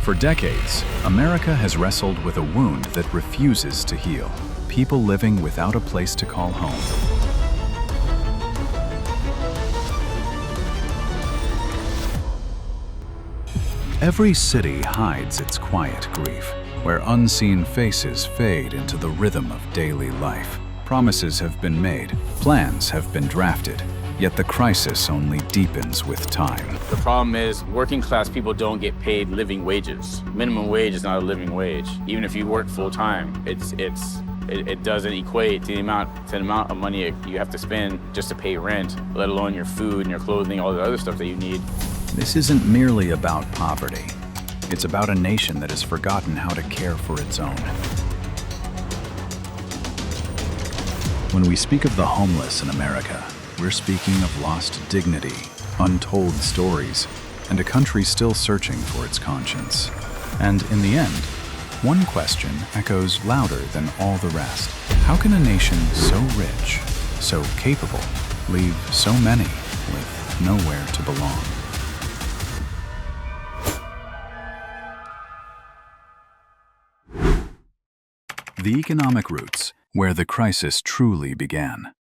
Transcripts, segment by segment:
For decades, America has wrestled with a wound that refuses to heal. People living without a place to call home. Every city hides its quiet grief, where unseen faces fade into the rhythm of daily life. Promises have been made, plans have been drafted, yet the crisis only deepens with time. The problem is working class people don't get paid living wages. Minimum wage is not a living wage. Even if you work full time, it doesn't equate to the amount of money you have to spend just to pay rent, let alone your food and your clothing, all the other stuff that you need. This isn't merely about poverty. It's about a nation that has forgotten how to care for its own. When we speak of the homeless in America, we're speaking of lost dignity, untold stories, and a country still searching for its conscience. And in the end, one question echoes louder than all the rest. How can a nation so rich, so capable, leave so many with nowhere to belong? The economic roots, where the crisis truly began.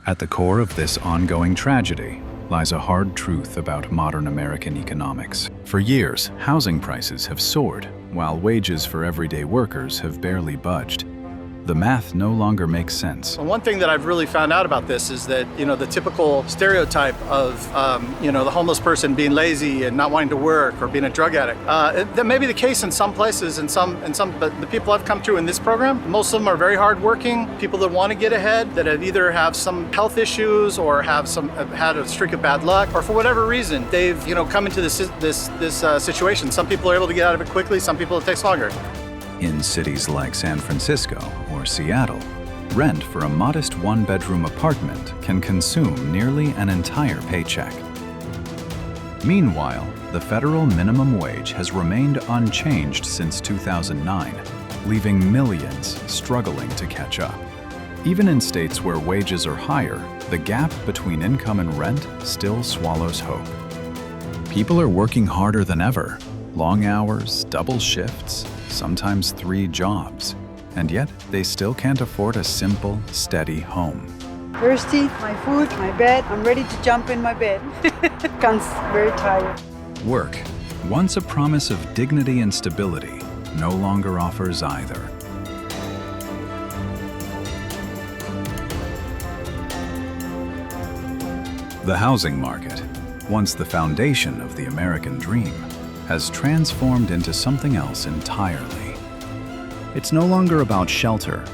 At the core of this ongoing tragedy lies a hard truth about modern American economics. For years, housing prices have soared, while wages for everyday workers have barely budged. The math no longer makes sense. One thing that I've really found out about this is that, the typical stereotype of, the homeless person being lazy and not wanting to work or being a drug addict. That may be the case in some places, but the people I've come to in this program, most of them are very hardworking, people that want to get ahead, that either have some health issues or have had a streak of bad luck, or for whatever reason, they've, come into this situation. Some people are able to get out of it quickly, some people it takes longer. In cities like San Francisco or Seattle, rent for a modest one-bedroom apartment can consume nearly an entire paycheck. Meanwhile, the federal minimum wage has remained unchanged since 2009, leaving millions struggling to catch up. Even in states where wages are higher, the gap between income and rent still swallows hope. People are working harder than ever, long hours, double shifts, sometimes 3 jobs, and yet they still can't afford a simple, steady home. Thirsty, my food, my bed, I'm ready to jump in my bed. I'm very tired. Work, once a promise of dignity and stability, no longer offers either. The housing market, once the foundation of the American dream, has transformed into something else entirely. It's no longer about shelter,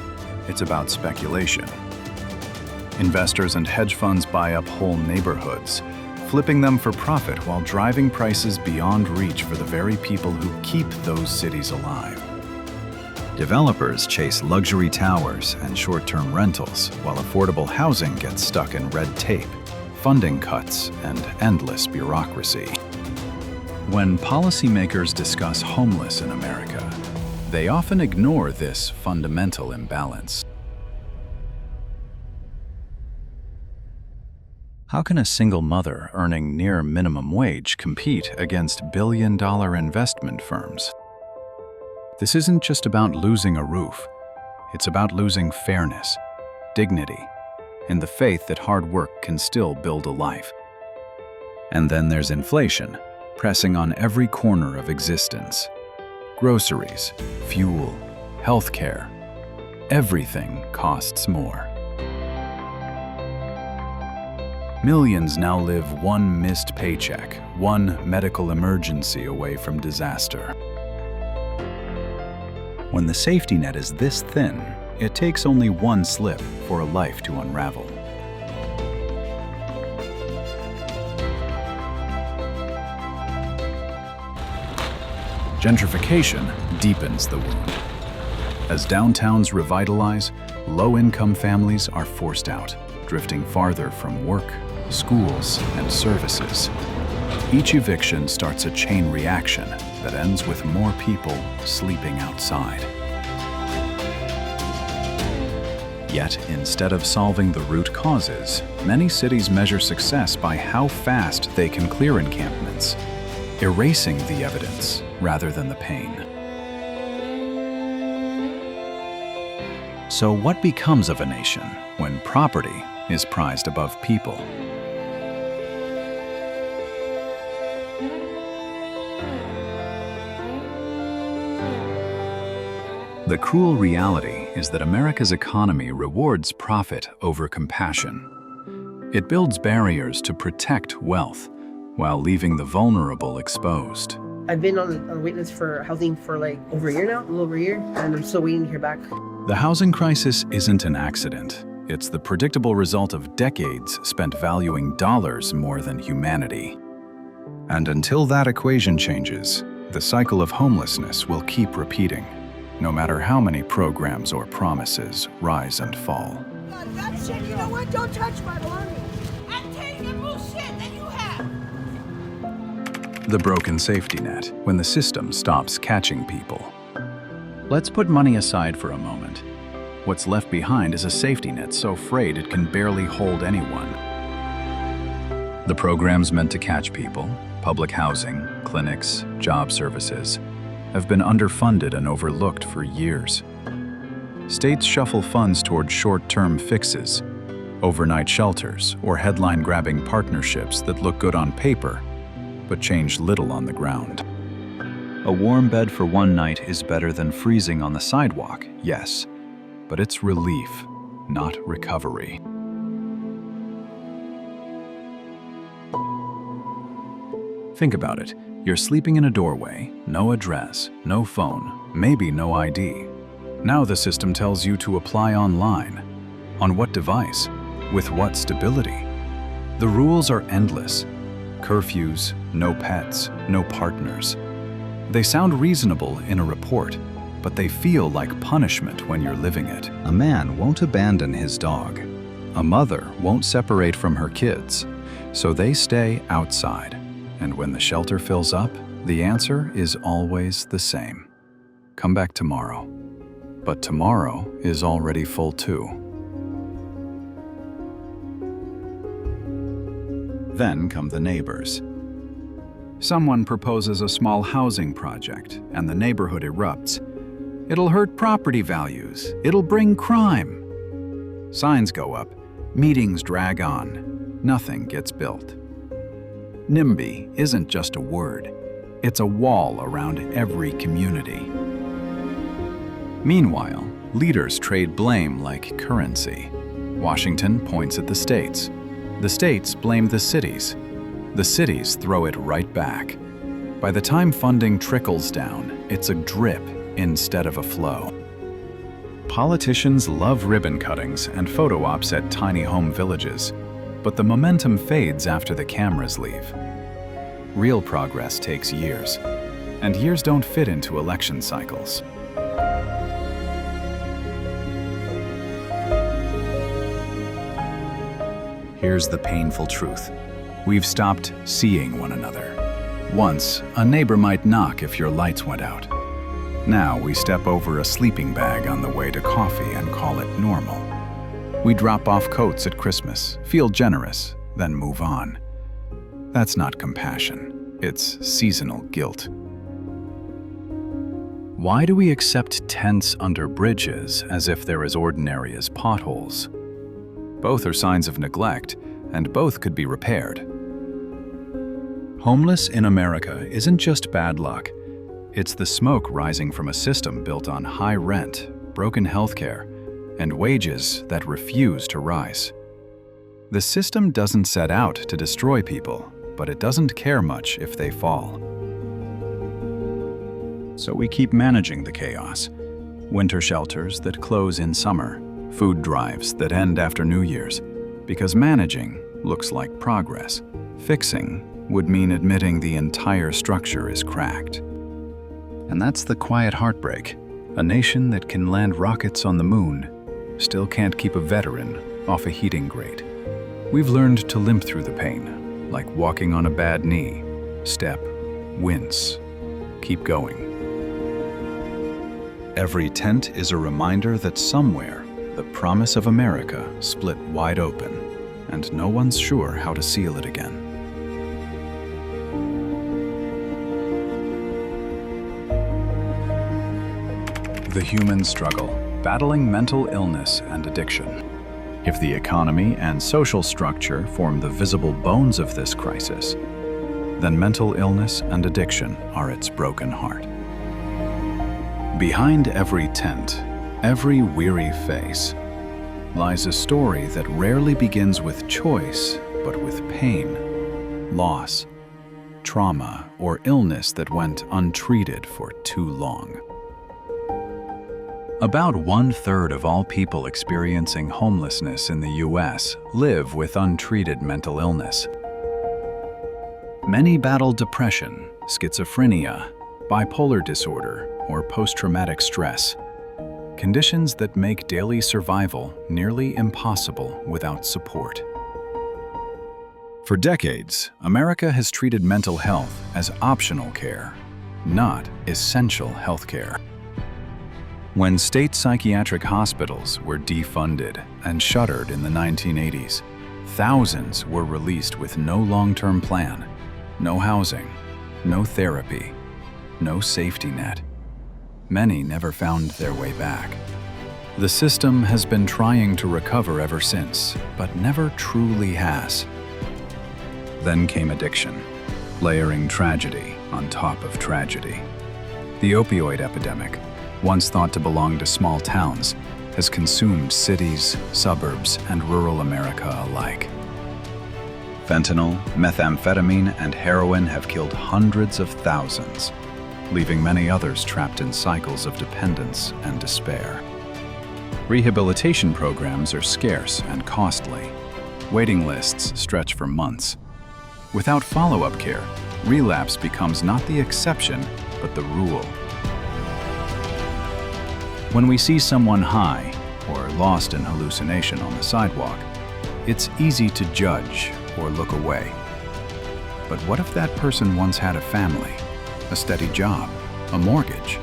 it's about speculation. Investors and hedge funds buy up whole neighborhoods, flipping them for profit while driving prices beyond reach for the very people who keep those cities alive. Developers chase luxury towers and short-term rentals, while affordable housing gets stuck in red tape, funding cuts, and endless bureaucracy. When policymakers discuss homeless in America, they often ignore this fundamental imbalance. How can a single mother earning near minimum wage compete against billion-dollar investment firms? This isn't just about losing a roof. It's about losing fairness, dignity, and the faith that hard work can still build a life. And then there's inflation, pressing on every corner of existence. Groceries, fuel, healthcare, everything costs more. Millions now live one missed paycheck, one medical emergency away from disaster. When the safety net is this thin, it takes only one slip for a life to unravel. Gentrification deepens the wound. As downtowns revitalize, low-income families are forced out, drifting farther from work, schools, and services. Each eviction starts a chain reaction that ends with more people sleeping outside. Yet, instead of solving the root causes, many cities measure success by how fast they can clear encampments. erasing the evidence rather than the pain. So what becomes of a nation when property is prized above people? The cruel reality is that America's economy rewards profit over compassion. It builds barriers to protect wealth while leaving the vulnerable exposed. I've been on wait list for housing for like over a year now, a little over a year, and I'm still waiting to hear back. The housing crisis isn't an accident. It's the predictable result of decades spent valuing dollars more than humanity. And until that equation changes, the cycle of homelessness will keep repeating, no matter how many programs or promises rise and fall. That shit, you know what? Don't touch my belongings. I'm taking the bullshit that you have. The broken safety net when the system stops catching people. Let's put money aside for a moment. What's left behind is a safety net so frayed it can barely hold anyone. The programs meant to catch people, public housing, clinics, job services, have been underfunded and overlooked for years. States shuffle funds toward short-term fixes, overnight shelters, or headline-grabbing partnerships that look good on paper, but change little on the ground. A warm bed for one night is better than freezing on the sidewalk, yes, but it's relief, not recovery. Think about it. You're sleeping in a doorway, no address, no phone, maybe no ID. Now the system tells you to apply online. On what device? With what stability? The rules are endless. Curfews, no pets, no partners. They sound reasonable in a report, but they feel like punishment when you're living it. A man won't abandon his dog. A mother won't separate from her kids, so they stay outside. And when the shelter fills up, the answer is always the same. Come back tomorrow. But tomorrow is already full too. Then come the neighbors. Someone proposes a small housing project, and the neighborhood erupts. It'll hurt property values. It'll bring crime. Signs go up. Meetings drag on. Nothing gets built. NIMBY isn't just a word. It's a wall around every community. Meanwhile, leaders trade blame like currency. Washington points at the states. The states blame the cities. The cities throw it right back. By the time funding trickles down, it's a drip instead of a flow. Politicians love ribbon cuttings and photo ops at tiny home villages, but the momentum fades after the cameras leave. Real progress takes years, and years don't fit into election cycles. Here's the painful truth. We've stopped seeing one another. Once, a neighbor might knock if your lights went out. Now we step over a sleeping bag on the way to coffee and call it normal. We drop off coats at Christmas, feel generous, then move on. That's not compassion. It's seasonal guilt. Why do we accept tents under bridges as if they're as ordinary as potholes? Both are signs of neglect, and both could be repaired. Homeless in America isn't just bad luck. It's the smoke rising from a system built on high rent, broken healthcare, and wages that refuse to rise. The system doesn't set out to destroy people, but it doesn't care much if they fall. So we keep managing the chaos. Winter shelters that close in summer, food drives that end after New Year's, because managing looks like progress. Fixing would mean admitting the entire structure is cracked. And that's the quiet heartbreak. A nation that can land rockets on the moon still can't keep a veteran off a heating grate. We've learned to limp through the pain, like walking on a bad knee. Step, wince, keep going. Every tent is a reminder that somewhere the promise of America split wide open, and no one's sure how to seal it again. The human struggle, battling mental illness and addiction. If the economy and social structure form the visible bones of this crisis, then mental illness and addiction are its broken heart. Behind every tent, every weary face, lies a story that rarely begins with choice, but with pain, loss, trauma, or illness that went untreated for too long. About 1/3 of all people experiencing homelessness in the U.S. live with untreated mental illness. Many battle depression, schizophrenia, bipolar disorder, or post-traumatic stress, conditions that make daily survival nearly impossible without support. For decades, America has treated mental health as optional care, not essential health care. When state psychiatric hospitals were defunded and shuttered in the 1980s, thousands were released with no long-term plan, no housing, no therapy, no safety net. Many never found their way back. The system has been trying to recover ever since, but never truly has. Then came addiction, layering tragedy on top of tragedy. The opioid epidemic, once thought to belong to small towns, has consumed cities, suburbs, and rural America alike. Fentanyl, methamphetamine, and heroin have killed hundreds of thousands, leaving many others trapped in cycles of dependence and despair. Rehabilitation programs are scarce and costly. Waiting lists stretch for months. Without follow-up care, relapse becomes not the exception, but the rule. When we see someone high or lost in hallucination on the sidewalk, it's easy to judge or look away. But what if that person once had a family, a steady job, a mortgage?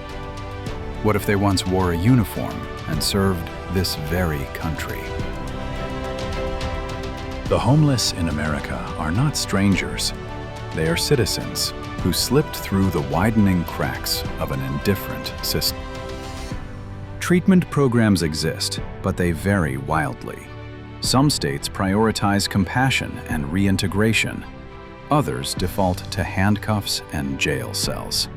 What if they once wore a uniform and served this very country? The homeless in America are not strangers. They are citizens who slipped through the widening cracks of an indifferent system. Treatment programs exist, but they vary wildly. Some states prioritize compassion and reintegration. Others default to handcuffs and jail cells.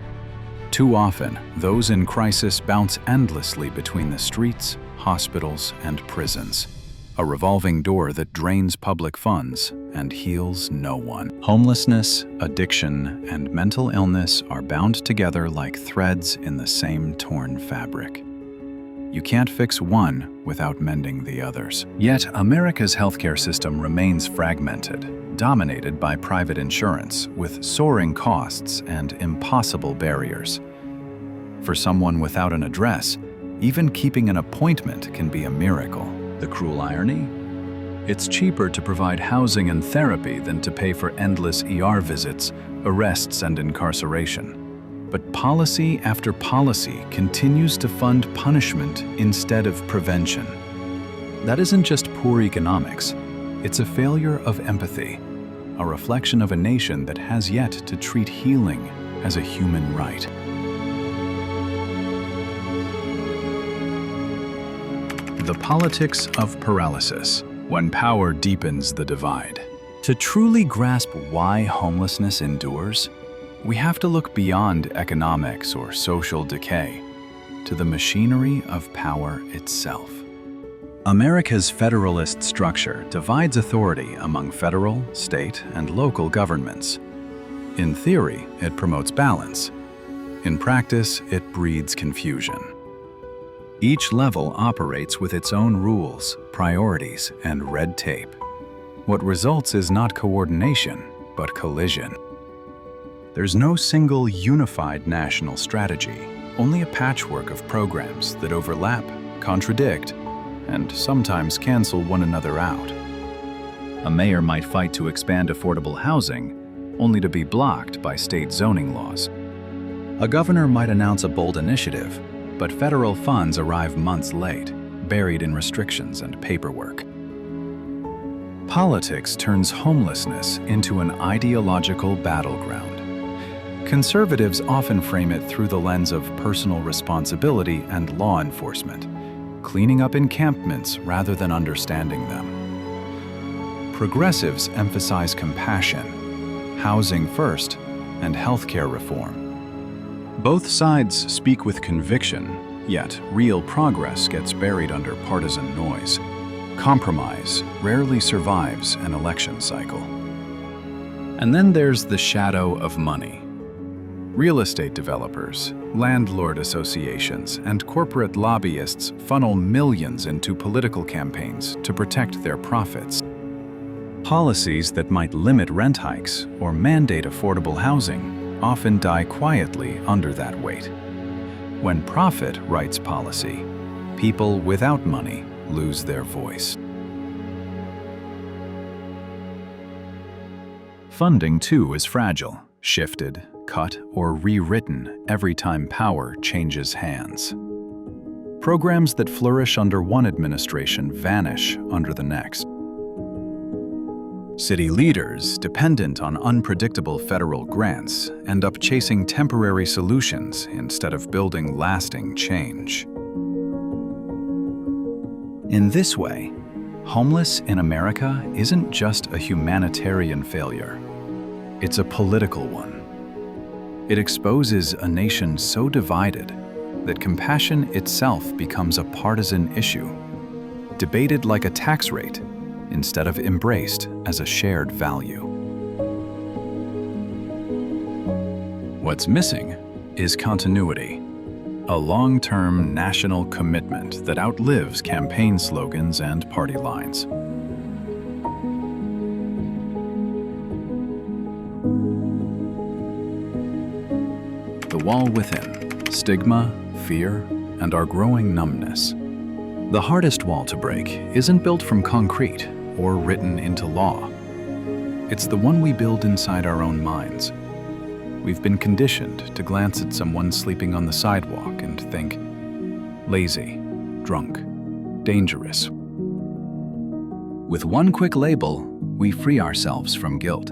Too often, those in crisis bounce endlessly between the streets, hospitals, and prisons, a revolving door that drains public funds and heals no one. Homelessness, addiction, and mental illness are bound together like threads in the same torn fabric. You can't fix one without mending the others. Yet, America's healthcare system remains fragmented, dominated by private insurance, with soaring costs and impossible barriers. For someone without an address, even keeping an appointment can be a miracle. The cruel irony? It's cheaper to provide housing and therapy than to pay for endless ER visits, arrests, and incarceration. But policy after policy continues to fund punishment instead of prevention. That isn't just poor economics. It's a failure of empathy, a reflection of a nation that has yet to treat healing as a human right. The politics of paralysis, when power deepens the divide. To truly grasp why homelessness endures, we have to look beyond economics or social decay to the machinery of power itself. America's federalist structure divides authority among federal, state, and local governments. In theory, it promotes balance. In practice, it breeds confusion. Each level operates with its own rules, priorities, and red tape. What results is not coordination, but collision. There's no single unified national strategy, only a patchwork of programs that overlap, contradict, and sometimes cancel one another out. A mayor might fight to expand affordable housing, only to be blocked by state zoning laws. A governor might announce a bold initiative, but federal funds arrive months late, buried in restrictions and paperwork. Politics turns homelessness into an ideological battleground. Conservatives often frame it through the lens of personal responsibility and law enforcement, cleaning up encampments rather than understanding them. Progressives emphasize compassion, housing first, and healthcare reform. Both sides speak with conviction, yet real progress gets buried under partisan noise. Compromise rarely survives an election cycle. And then there's the shadow of money. Real estate developers, landlord associations, and corporate lobbyists funnel millions into political campaigns to protect their profits. Policies that might limit rent hikes or mandate affordable housing often die quietly under that weight. When profit writes policy, people without money lose their voice. Funding, too, is fragile, shifted, cut, or rewritten every time power changes hands. Programs that flourish under one administration vanish under the next. City leaders, dependent on unpredictable federal grants, end up chasing temporary solutions instead of building lasting change. In this way, homeless in America isn't just a humanitarian failure. It's a political one. It exposes a nation so divided that compassion itself becomes a partisan issue, debated like a tax rate instead of embraced as a shared value. What's missing is continuity, a long-term national commitment that outlives campaign slogans and party lines. The wall within, stigma, fear, and our growing numbness. The hardest wall to break isn't built from concrete or written into law. It's the one we build inside our own minds. We've been conditioned to glance at someone sleeping on the sidewalk and think, lazy, drunk, dangerous. With one quick label, we free ourselves from guilt.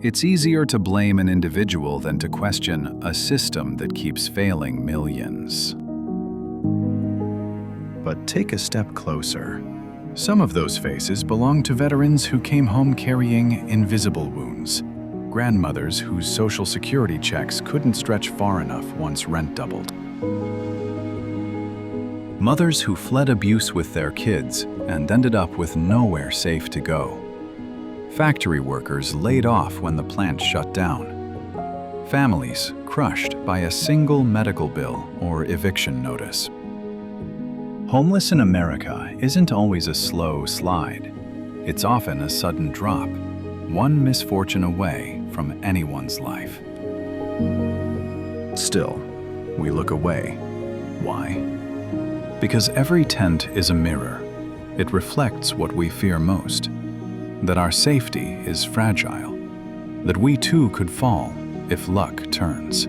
It's easier to blame an individual than to question a system that keeps failing millions. But take a step closer. Some of those faces belong to veterans who came home carrying invisible wounds, grandmothers whose Social Security checks couldn't stretch far enough once rent doubled, mothers who fled abuse with their kids and ended up with nowhere safe to go, factory workers laid off when the plant shut down, families crushed by a single medical bill or eviction notice. Homeless in America isn't always a slow slide. It's often a sudden drop, one misfortune away from anyone's life. Still, we look away. Why? Because every tent is a mirror. It reflects what we fear most. That our safety is fragile, that we too could fall if luck turns.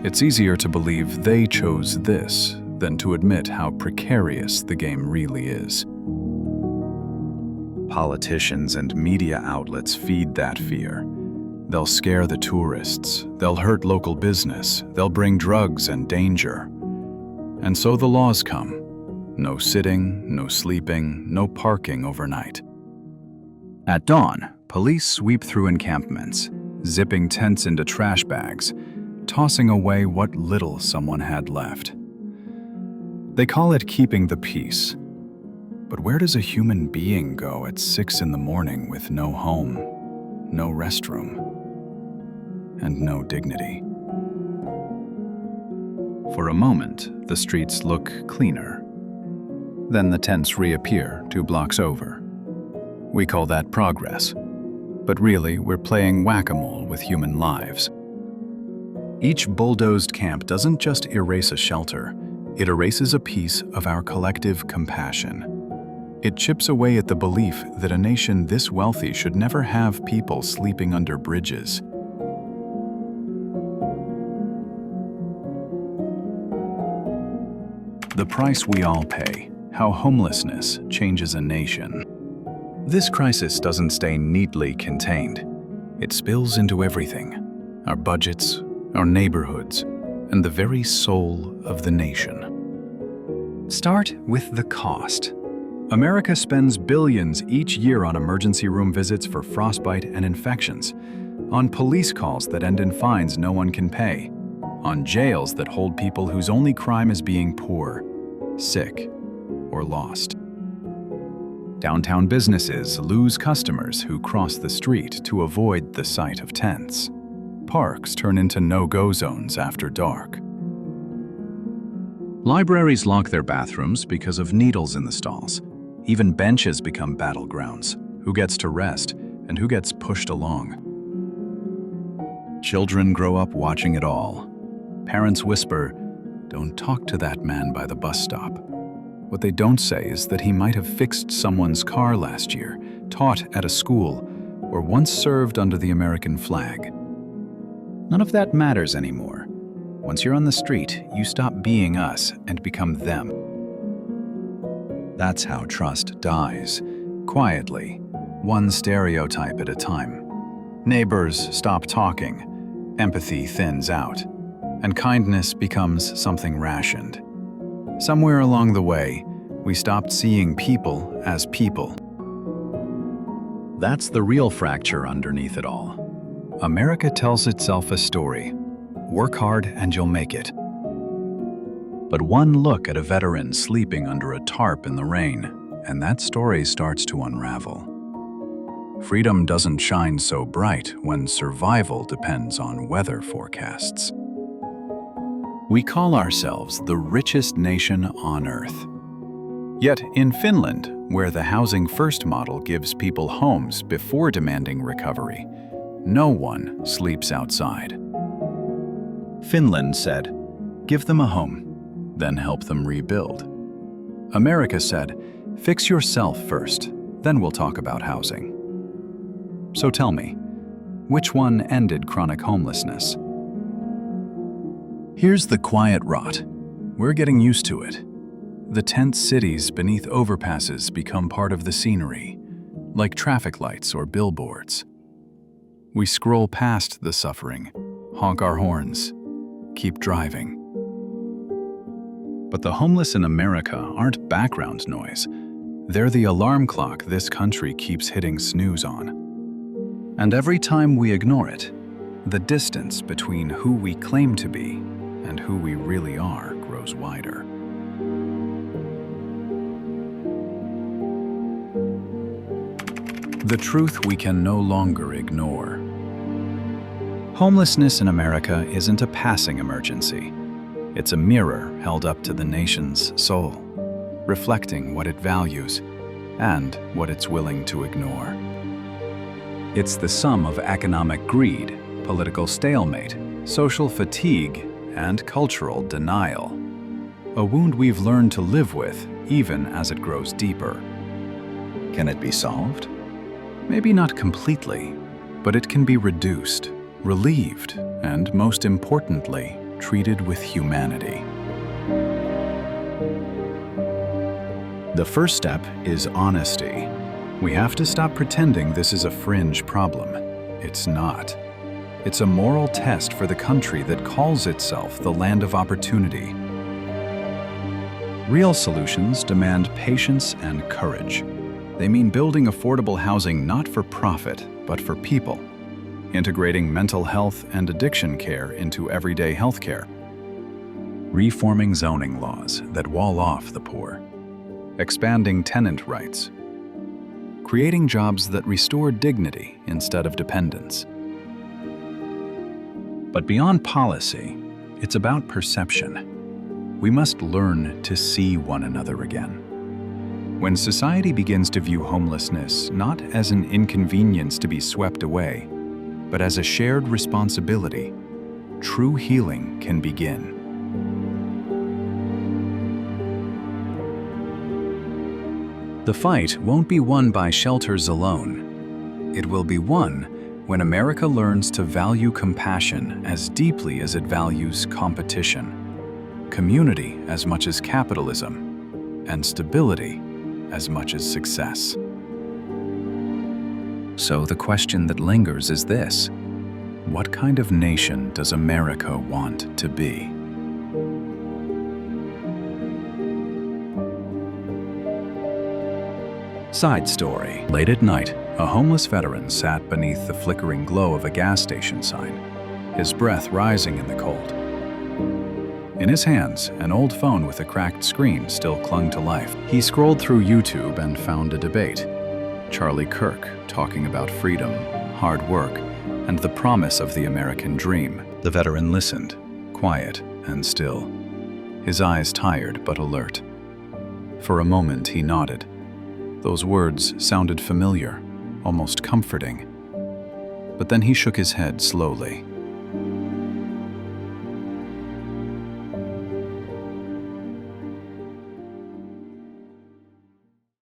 It's easier to believe they chose this than to admit how precarious the game really is. Politicians and media outlets feed that fear. They'll scare the tourists, they'll hurt local business, they'll bring drugs and danger. And so the laws come. No sitting, no sleeping, no parking overnight. At dawn, police sweep through encampments, zipping tents into trash bags, tossing away what little someone had left. They call it keeping the peace. But where does a human being go at 6 a.m. with no home, no restroom, and no dignity? For a moment, the streets look cleaner. Then the tents reappear 2 blocks over. We call that progress. But really, we're playing whack-a-mole with human lives. Each bulldozed camp doesn't just erase a shelter, it erases a piece of our collective compassion. It chips away at the belief that a nation this wealthy should never have people sleeping under bridges. The price we all pay, how homelessness changes a nation. This crisis doesn't stay neatly contained. It spills into everything. our budgets, our neighborhoods, and the very soul of the nation. Start with the cost. America spends billions each year on emergency room visits for frostbite and infections, on police calls that end in fines no one can pay, on jails that hold people whose only crime is being poor, sick, or lost. Downtown businesses lose customers who cross the street to avoid the sight of tents. Parks turn into no-go zones after dark. Libraries lock their bathrooms because of needles in the stalls. Even benches become battlegrounds. Who gets to rest and who gets pushed along? Children grow up watching it all. Parents whisper, "Don't talk to that man by the bus stop." What they don't say is that he might have fixed someone's car last year, taught at a school, or once served under the American flag. None of that matters anymore. Once you're on the street, you stop being us and become them. That's how trust dies, quietly, one stereotype at a time. Neighbors stop talking, empathy thins out, and kindness becomes something rationed. Somewhere along the way, we stopped seeing people as people. That's the real fracture underneath it all. America tells itself a story. Work hard and you'll make it. But one look at a veteran sleeping under a tarp in the rain, and that story starts to unravel. Freedom doesn't shine so bright when survival depends on weather forecasts. We call ourselves the richest nation on Earth. Yet in Finland, where the Housing First model gives people homes before demanding recovery, no one sleeps outside. Finland said, "Give them a home, then help them rebuild." America said, "Fix yourself first, then we'll talk about housing." So tell me, which one ended chronic homelessness? Here's the quiet rot. We're getting used to it. The tent cities beneath overpasses become part of the scenery, like traffic lights or billboards. We scroll past the suffering, honk our horns, keep driving. But the homeless in America aren't background noise. They're the alarm clock this country keeps hitting snooze on. And every time we ignore it, the distance between who we claim to be and who we really are grows wider. The truth we can no longer ignore. Homelessness in America isn't a passing emergency. It's a mirror held up to the nation's soul, reflecting what it values and what it's willing to ignore. It's the sum of economic greed, political stalemate, social fatigue, and cultural denial. A wound we've learned to live with, even as it grows deeper. Can it be solved? Maybe not completely, but it can be reduced, relieved, and most importantly, treated with humanity. The first step is honesty. We have to stop pretending this is a fringe problem. It's not. It's a moral test for the country that calls itself the land of opportunity. Real solutions demand patience and courage. They mean building affordable housing not for profit, but for people. Integrating mental health and addiction care into everyday healthcare. Reforming zoning laws that wall off the poor. Expanding tenant rights. Creating jobs that restore dignity instead of dependence. But beyond policy, it's about perception. We must learn to see one another again. When society begins to view homelessness not as an inconvenience to be swept away, but as a shared responsibility, true healing can begin. The fight won't be won by shelters alone. It will be won when America learns to value compassion as deeply as it values competition, community as much as capitalism, and stability as much as success. So the question that lingers is this: What kind of nation does America want to be? Side story. Late at night, a homeless veteran sat beneath the flickering glow of a gas station sign, his breath rising in the cold. In his hands, an old phone with a cracked screen still clung to life. He scrolled through YouTube and found a debate. Charlie Kirk talking about freedom, hard work, and the promise of the American dream. The veteran listened, quiet and still, his eyes tired but alert. For a moment he nodded. Those words sounded familiar, almost comforting. But then he shook his head slowly.